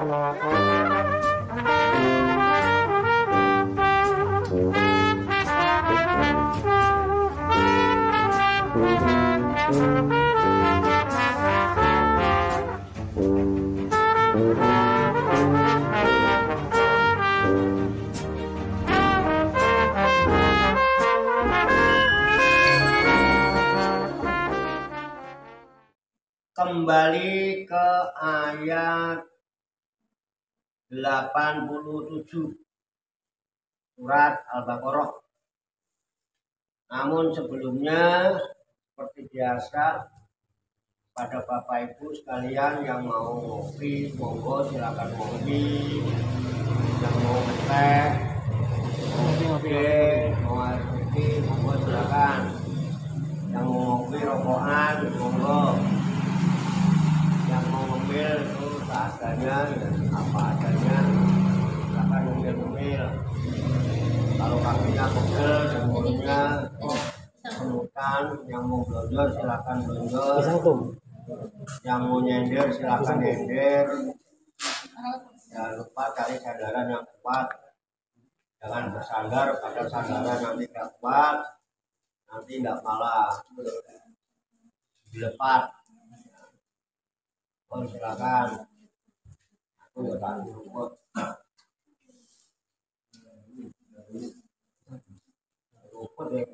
Kembali ke ayat 87 surat Al-Baqarah. Namun sebelumnya seperti biasa pada Bapak Ibu sekalian yang mau ngopi, monggo silakan ngopi. Yang mau ngeteh, mau air putih, monggo silakan. Yang mau ngopi rokokan, monggo. Yang mau ngemil itu seadanya, apa adanya, silakan ngemil. Kalau kakinya pegel dan mulutnya penutan, yang mau blonjor silakan blonjor. Yang mau nyender silakan nyender. Jangan lupa cari sandaran yang kuat. Jangan bersandar pada sandaran nanti tidak kuat, nanti tidak malah dilepat. Oh silakan. Aku ya tak lupa. Lupa deh.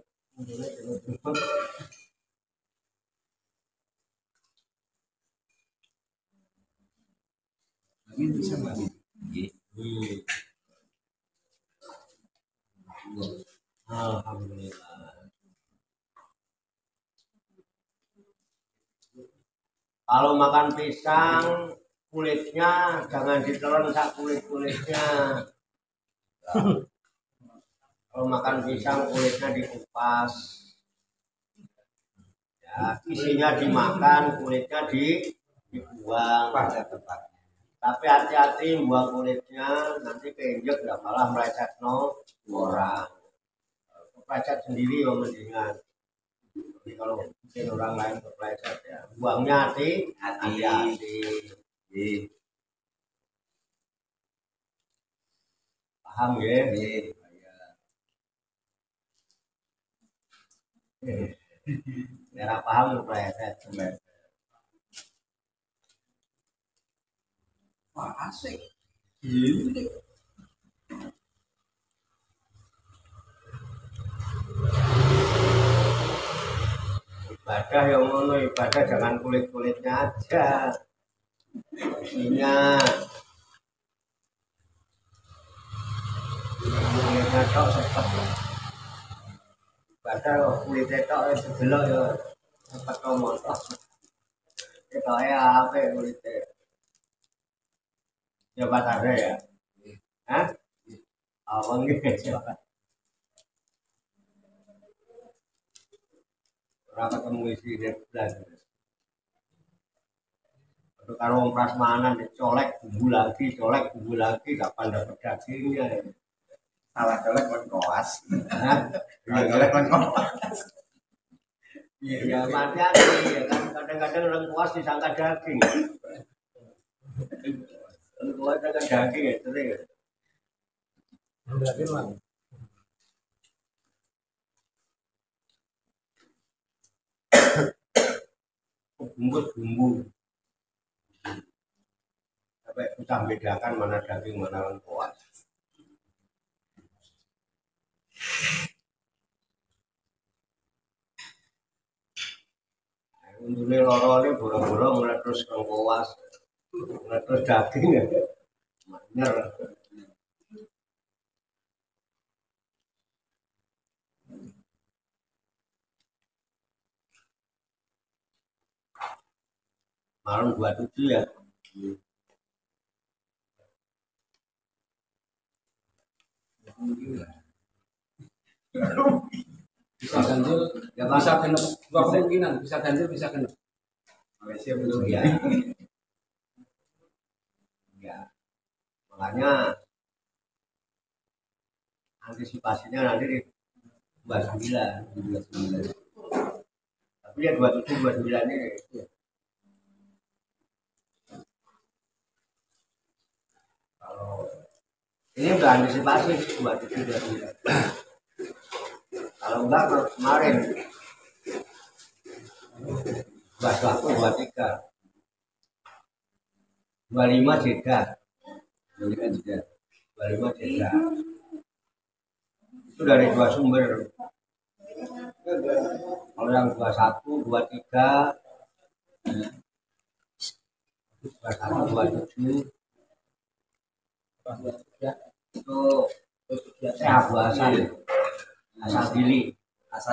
Ini bisa lagi. Alhamdulillah. Kalau makan pisang kulitnya jangan ditelan sak kulit-kulitnya. Kalau makan pisang kulitnya dikupas. Ya, isinya dimakan, kulitnya dibuang pada tempatnya. Tapi hati-hati buang kulitnya, nanti keinjek nggak malah melecet orang. Keplecet sendiri yang mendingan. Jadi kalau bikin orang lain keplecet ya, buangnya hati-hati. Paham ya? Ya paham keplecet. Wah asik. Ibadah yang ngono, ibadah jangan kulit-kulitnya aja, isinya kulitnya tok sepet. Ibadah kulitnya tok sebelok ya sepet komoto. Itu ya apa kulitnya? Coba ada ya? Hah? Apa gitu coba? Orang ketemu isi bulan. Untuk kalau prasmanan dicolek bumbu lagi, kapan dapat dagingnya? Salah colek kon koas. Salah colek kon koas. Ya hati-hati ya kan, kadang-kadang orang koas disangka daging. Orang koas disangka daging ya, sering ya. Bumbu sampai susah bedakan mana daging mana lengkuas. Untungnya loro ini boro-boro mulai terus lengkuas, mulai terus daging ya, manyer. Malam 27 ya. Bisa ganjil, ya bisa genep. Dua kemungkinan, bisa ganjil, bisa genep. Malaysia belum ya. Ya. Makanya antisipasinya nanti di 29. Tapi ya 27 29 ini. Ini udah antisipasi 27 kalau enggak kemarin 21 23 25 jeda 25 jeda itu dari dua sumber. Kalau yang 21 23 27 itu sehat asal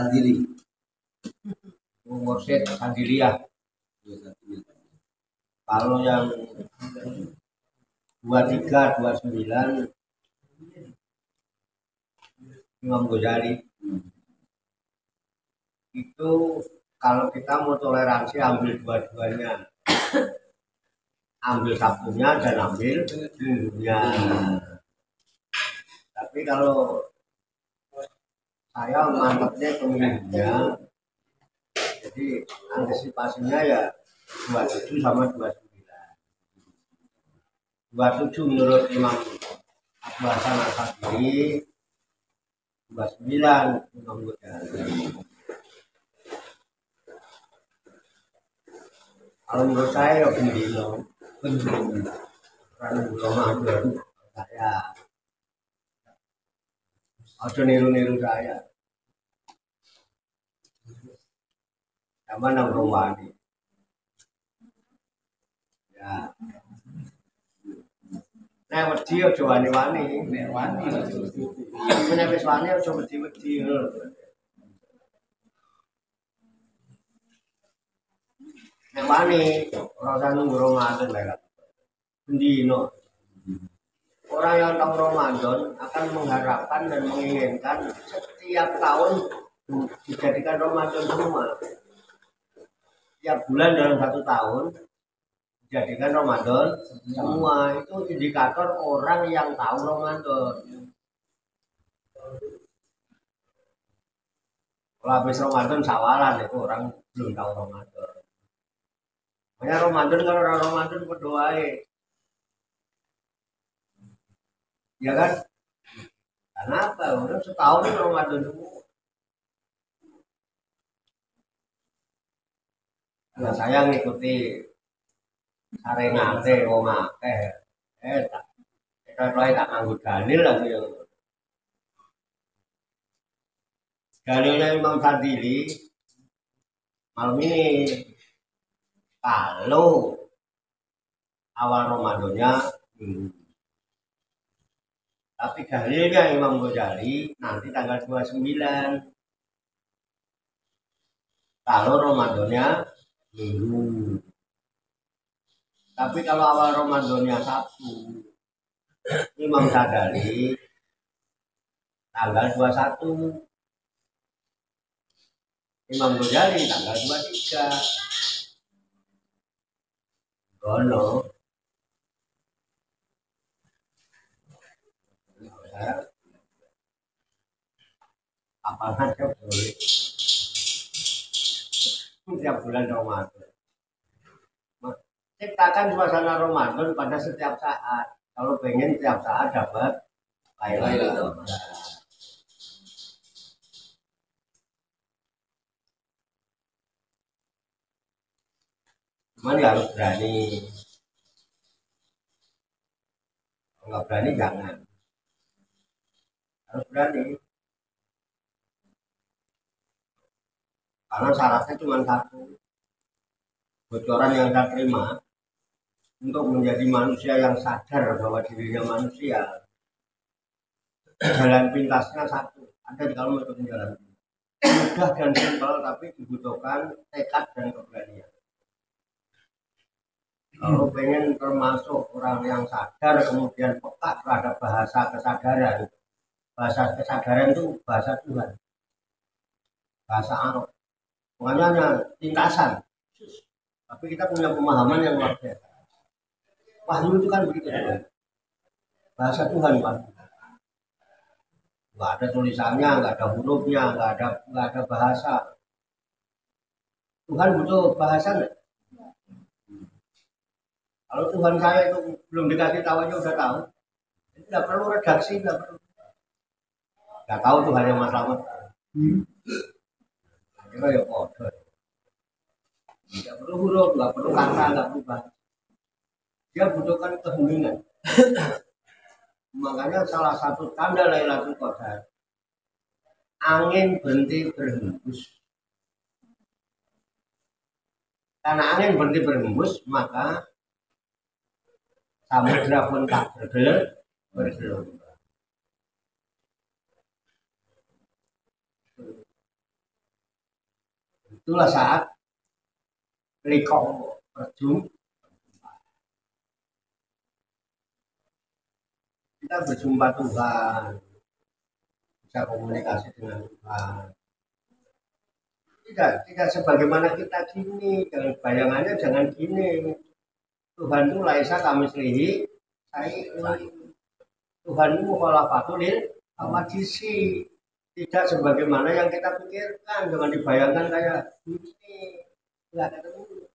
diri mursyid Sandiliyah. Kalau yang 23 29 Imam Ghazali. Itu kalau kita mau toleransi ambil dua-duanya, ambil sabtunya dan ambil minggunya. Tapi kalau saya mantapnya ke minggunya, jadi antisipasinya ya 27 sama 29. 27 menurut Imam Abu Hasan Asy'ari, 29 Imam Ghazali. Kalau menurut saya ya pendino karena Ramadan saya ada niru saya sama nang Romani ya. Nah wedi aja wani-wani nek wani menawa wis wani aja wedi-wedi. Wani orang nunggu Ramadan lah. Pendino. Orang yang tahu Ramadan akan mengharapkan dan menginginkan setiap tahun dijadikan Ramadan semua. Setiap bulan dalam satu tahun dijadikan Ramadan semua. Itu indikator orang yang tahu Ramadan. Kalau habis Ramadan sawalan itu orang belum tahu Ramadan. Makanya Ramadan kalau orang Ramadan berdoa ya kan? Kenapa? Orang setahun Ramadan semua. Nah, saya ngikuti sarengate wong akeh. Tak. Kita tak nganggo dalil lagi. Dalilnya Imam Sandili malam ini kalau awal Ramadannya tapi dalilnya Imam Ghazali nanti tanggal 29 kalau Ramadannya minggu. Tapi kalau awal Ramadannya Sabtu Imam Ghazali tanggal 21, Imam Ghazali tanggal 23. Gono. Apalagi boleh setiap bulan Ramadan. Ciptakan suasana Ramadan pada setiap saat. Kalau pengen setiap saat dapat Lailatul Qadar. Cuman ya harus berani. Kalau nggak berani jangan. Harus berani. Karena syaratnya cuma satu. Bocoran yang saya terima untuk menjadi manusia yang sadar bahwa dirinya manusia. Jalan pintasnya satu. Ada di kalau untuk jalan pintas. Mudah dan simpel tapi dibutuhkan tekad dan keberanian. Kalau pengen termasuk orang yang sadar kemudian peka terhadap bahasa kesadaran. Bahasa kesadaran itu bahasa Tuhan. Bahasa Arab. Makanya lintasan. Tapi kita punya pemahaman yang luar biasa. Wahyu itu kan begitu. Bahasa Tuhan Pak. Nggak ada tulisannya, nggak ada hurufnya, nggak ada bahasa. Tuhan butuh bahasa nggak? Kalau Tuhan saya itu belum dikasih tahu aja udah tahu. Tidak perlu redaksi, tidak perlu. Nggak tahu tuh hanya masalah. Kita ya kode. Tidak perlu huruf, nggak perlu kata, nggak perlu bahasa. Dia butuhkan keheningan. Makanya salah satu tanda Lailatul Qadar, angin berhenti berhembus. Karena angin berhenti berhembus, maka samudra pun tak bergelombang. Itulah saat likok berjumpa. Kita berjumpa Tuhan, bisa komunikasi dengan Tuhan. Tidak sebagaimana kita gini, dengan bayangannya jangan gini. Tuhan itu laisa kamislihi Tuhan itu mukhalafatul awadisi. Tidak sebagaimana yang kita pikirkan, jangan dibayangkan kayak gini. Enggak ketemu.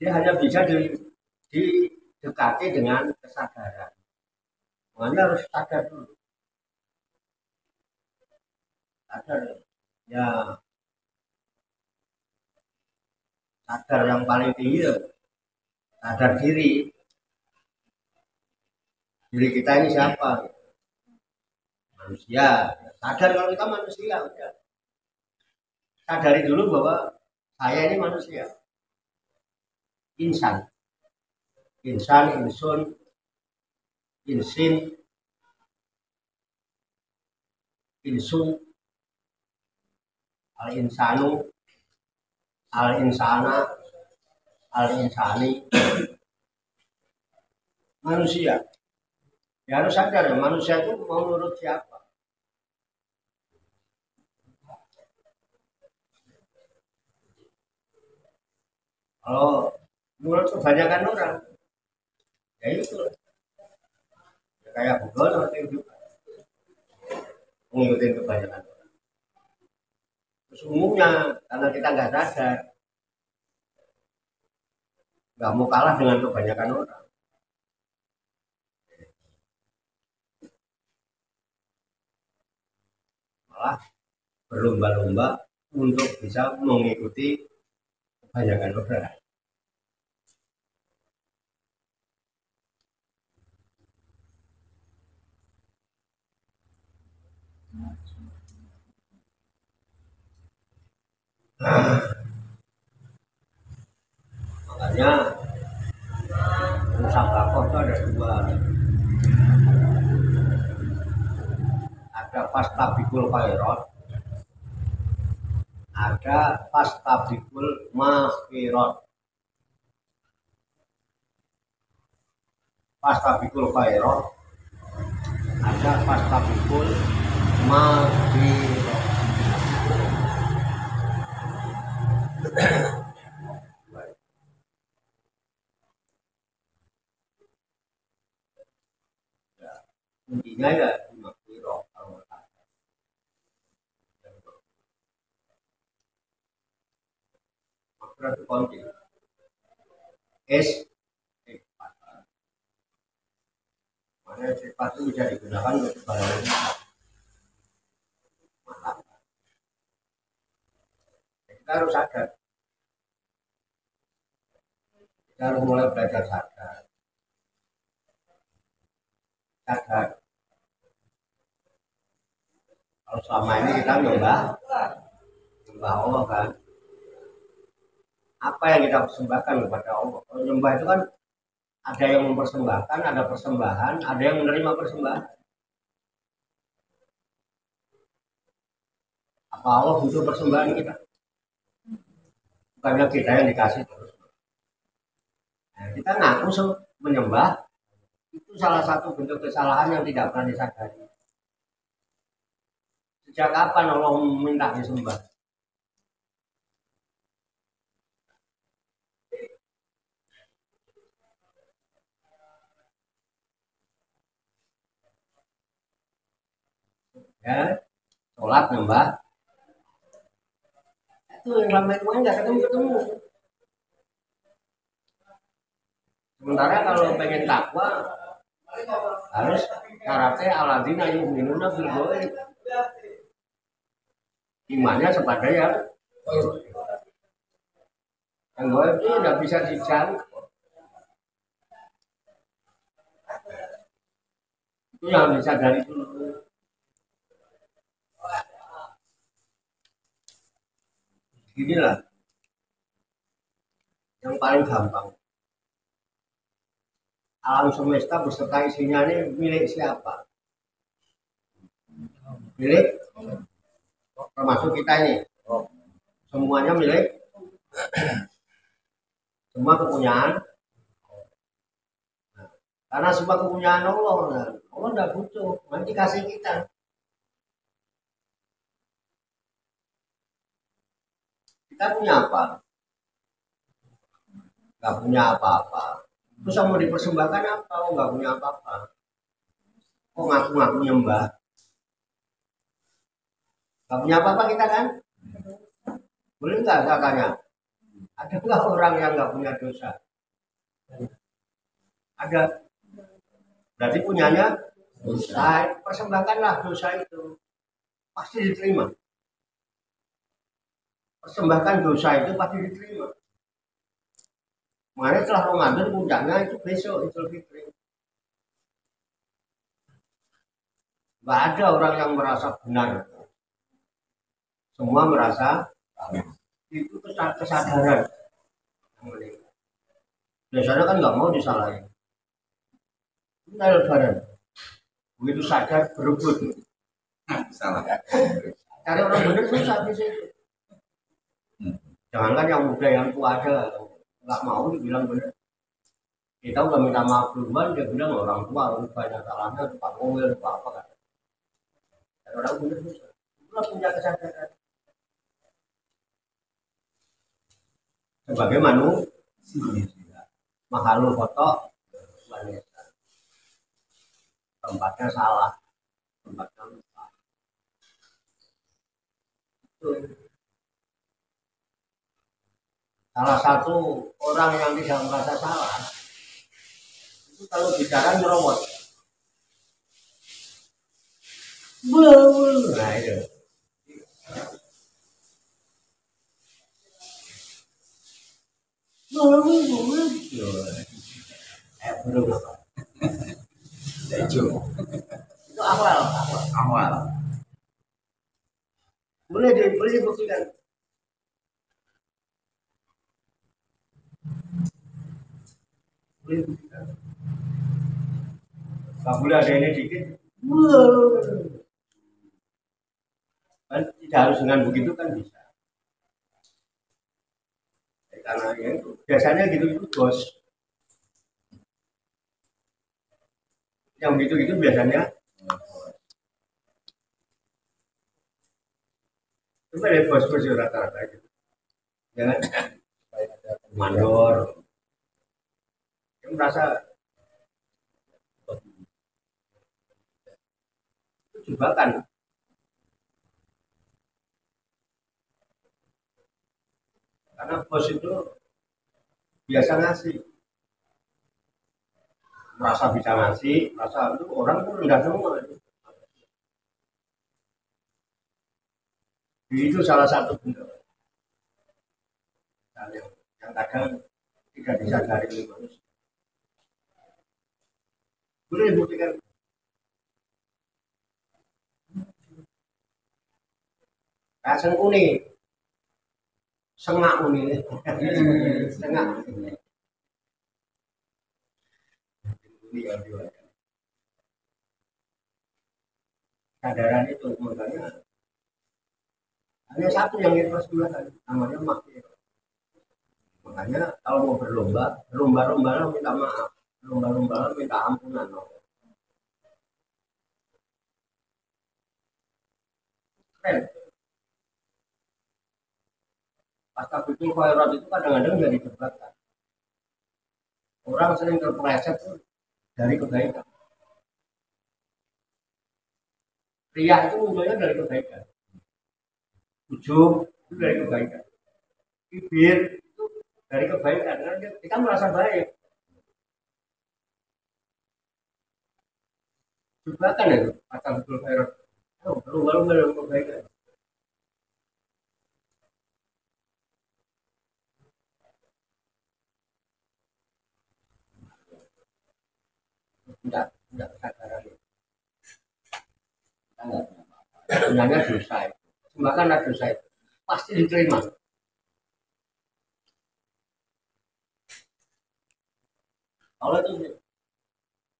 Dia hanya bisa didekati dengan kesadaran. Makanya harus sadar dulu. Sadar ya, sadar yang paling tinggi ya, sadar diri kita ini siapa, manusia. Sadar kalau kita manusia, udah sadari dulu bahwa saya ini manusia, insan, insun, insin, insu, al-insanu, al-insana, al-insani, manusia. Ya harus sadar ya, manusia itu mau nurut siapa. Kalau menurut kebanyakan orang, ya itu ya kayak Google seperti itu, mengikuti kebanyakan orang. Terus umumnya karena kita nggak sadar, nggak mau kalah dengan kebanyakan orang. Malah berlomba-lomba untuk bisa mengikuti kebanyakan orang. Makanya musyawarah itu ada dua. Ada fastabikul khairat, ada fastabikul maghfirat. Fastabikul khairat, ada fastabikul maghfirat. Ya, intinya ya maghfirat. Maghfirat itu kunci. Makanya sifat itu bisa digunakan untuk sebagian masalah. Kita harus sadar. Kita harus mulai belajar sadar. Sadar. Kalau selama ini kita nyembah Allah kan, apa yang kita persembahkan kepada Allah. Kalau nyembah itu kan ada yang mempersembahkan, ada persembahan, ada yang menerima persembahan. Apa Allah butuh persembahan kita? Bukannya kita yang dikasih terus. Nah, kita ngaku menyembah, itu salah satu bentuk kesalahan yang tidak pernah disadari. Sejak kapan Allah minta disembah? Ya, sholat nyembah. Itu yang ramai kemarin nggak ketemu. Sementara kalau pengen takwa harus syaratnya aladina yu'minuna bil ghaib. Imannya sepada yang ghaib itu tidak bisa dijangkau. Itu yang disadari dulu. Inilah yang paling gampang. Alam semesta beserta isinya ini milik siapa? Milik termasuk kita ini. Semuanya milik. Semua kepunyaan. Nah, karena semua kepunyaan Allah, Allah tidak butuh, nanti kasih kita. Kita punya apa? Nggak punya apa-apa. Terus mau dipersembahkan apa? Oh, nggak punya apa-apa. Kok ngaku-ngaku nyembah? Nggak punya apa-apa kita kan? Boleh nggak katanya? Ada nggak orang yang nggak punya dosa? Ada. Berarti punyanya dosa. Persembahkanlah dosa itu. Pasti diterima. Persembahkan dosa itu pasti diterima. Makanya setelah Ramadan puncaknya itu besok Idul Fitri. Nggak ada orang yang merasa benar. Semua merasa itu kesadaran. Biasanya kan nggak mau disalahin. Ini lebaran. Begitu sadar berebut. Salah. Cari orang benar susah di situ. Jangankan yang muda yang tua aja nggak mau dibilang benar. Kita udah minta maaf duluan, dia bilang orang tua banyak salahnya, lupa ngomel, lupa apa kan. Dan orang benar susah. Itulah punya kesadaran. Sebagai manusia, makhluk foto wanita. Tempatnya salah, tempatnya lupa. Itu. Salah satu orang yang tidak merasa salah itu kalau bicara nyerobot. Nah itu. Belum apa? Itu awal. Boleh dibuktikan. Gak boleh ada ini dikit. Kan tidak harus dengan begitu kan bisa. Karena ya, biasanya gitu bos. Yang gitu biasanya. Coba lihat bos-bos rata-rata gitu. Jangan mandor. Yang merasa itu jebakan. Karena bos itu biasa ngasih, merasa bisa ngasih, merasa itu orang pun rendah semua. Itu salah satu bentuk yang kadang tidak disadari oleh manusia. Boleh dibuktikan. Kaseng kuning, sengak kuning, sengak. Kesadaran itu makanya hanya satu yang kita perlukan, namanya makhluk. Makanya kalau mau berlomba minta maaf, lomba minta ampunan. Keren. Astagfirullah khairat itu kadang-kadang jadi jebakan. Orang sering terpeleset dari kebaikan. Riya itu munculnya dari kebaikan. Ujub itu dari kebaikan. Bibir itu dari kebaikan. Karena kita merasa baik. Jebakan ya, pasal betul error. Oh, baru kebaikan. Tidak kesadaran. Sebenarnya dosa itu. Bahkan ada dosa itu. Pasti diterima. Kalau itu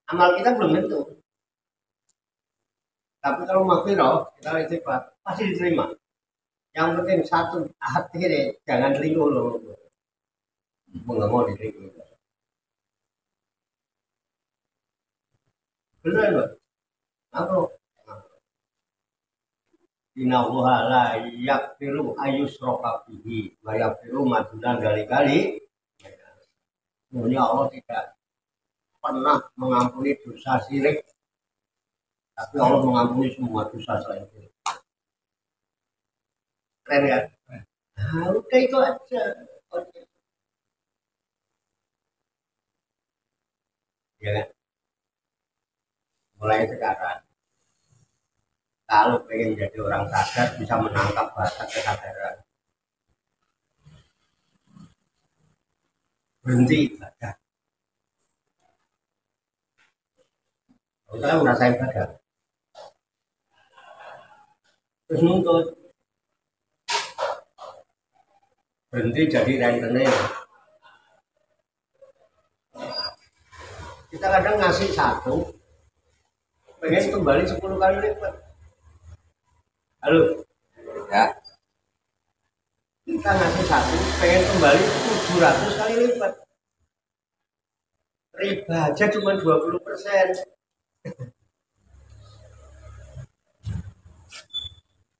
amal kita belum tentu. Tapi kalau maghfirah, kita istighfar, pasti diterima. Yang penting satu hati deh, jangan selingkuh loh. Nggak mau diselingkuh. Benar loh. Apa? Inna Allah la yakfiru ayusroka bihi wa yakfiru madunan kali-kali. Sebenarnya Allah tidak pernah mengampuni dosa syirik, tapi Allah mengampuni semua dosa selain itu. Keren kan? Nah, udah itu aja. Ya kan? Mulai sekarang, kalau pengen jadi orang sadar bisa menangkap bahasa kesadaran. Berhenti ibadah. Saya merasa ibadah. Terus nuntut. Berhenti jadi rentenir. Kita kadang ngasih satu, pengen kembali 10 kali lipat. Halo? Ya. Kita ngasih satu, pengen kembali 700 kali lipat. Riba aja cuma 20%.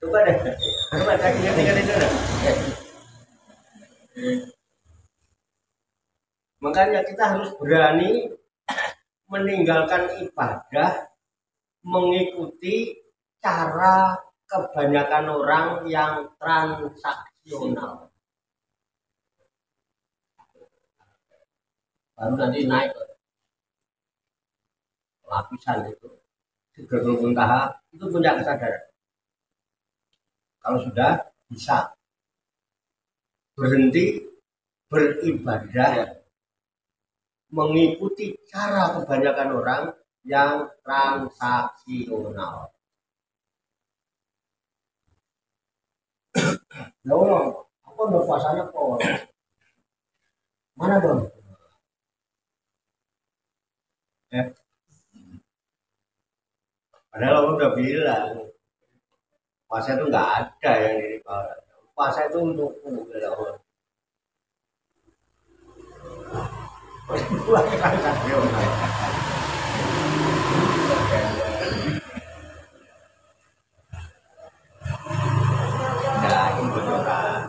Coba deh, coba saya ingat-ingat itu deh. Makanya kita harus berani meninggalkan ibadah, mengikuti cara kebanyakan orang yang transaksional. Baru nanti naik lapisan itu, Sidratul Muntaha itu punya kesadaran. Kalau sudah bisa berhenti beribadah, mengikuti cara kebanyakan orang yang transaksional. Ya Allah, apa udah puasanya kok? Mana dong? Padahal Allah udah bilang, puasa itu nggak ada yang ini. Puasa itu untukku, ya Allah. Nah, ini bocoran.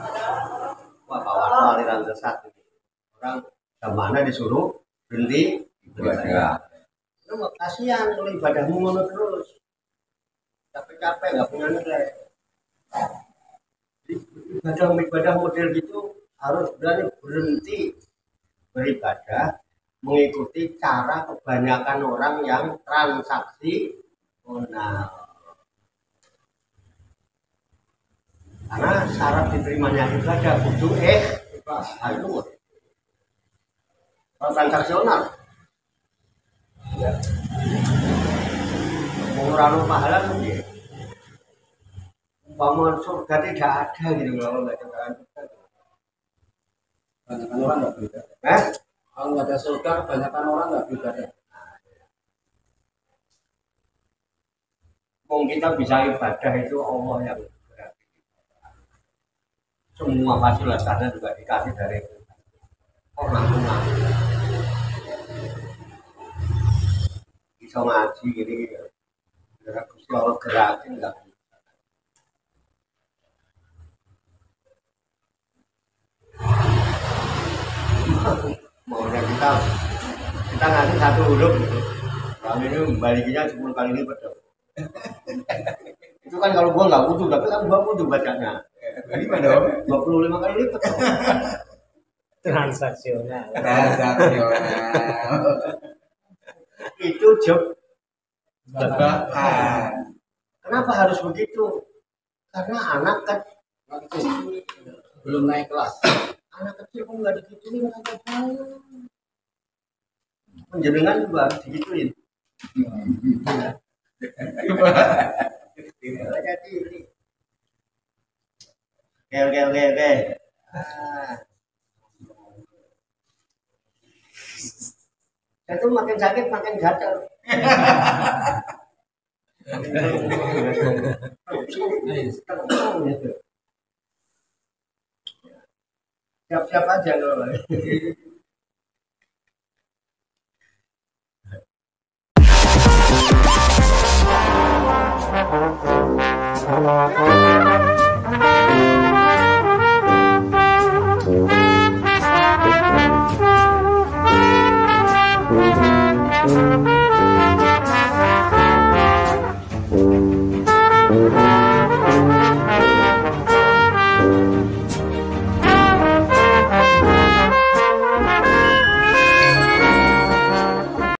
Wah, kawan aliran sesat ini. Orang kemana disuruh berhenti ibadah. Lu kasihan kalau ibadahmu ngono terus. Capek-capek nggak punya nilai. Ibadah model gitu harus berani berhenti beribadah, mengikuti cara kebanyakan orang yang transaksi online. Karena syarat diterimanya ibadah butuh ikhlas. Ayo, transaksional. Ya. Mengurangi pahala mungkin. Umpama surga tidak ada gitu kalau nggak ada. Kebanyakan orang nggak beda. Kalau nggak ada surga, kebanyakan orang nggak beribadah. Mungkin kita bisa ibadah itu Allah yang berarti. Semua fasilitasnya juga dikasih dari orang-orang. Bisa ngaji gini, Gusti Allah gerakin nggak? Maunya kita ngasih satu huruf gitu. Kami ini membalikinya 10 kali lipat dong. Itu kan kalau gua nggak butuh, tapi kan gua butuh bacanya. Gimana dong? 25 kali lipat dong. Transaksional. Itu job Babakan. Kenapa harus begitu? Karena anak kan belum naik kelas. anak kecil kok nggak digituin nggak tahu. Penjenengan juga harus digituin. Jadi ini. Oke. Itu makin sakit makin gatel. Siap-siap aja loh.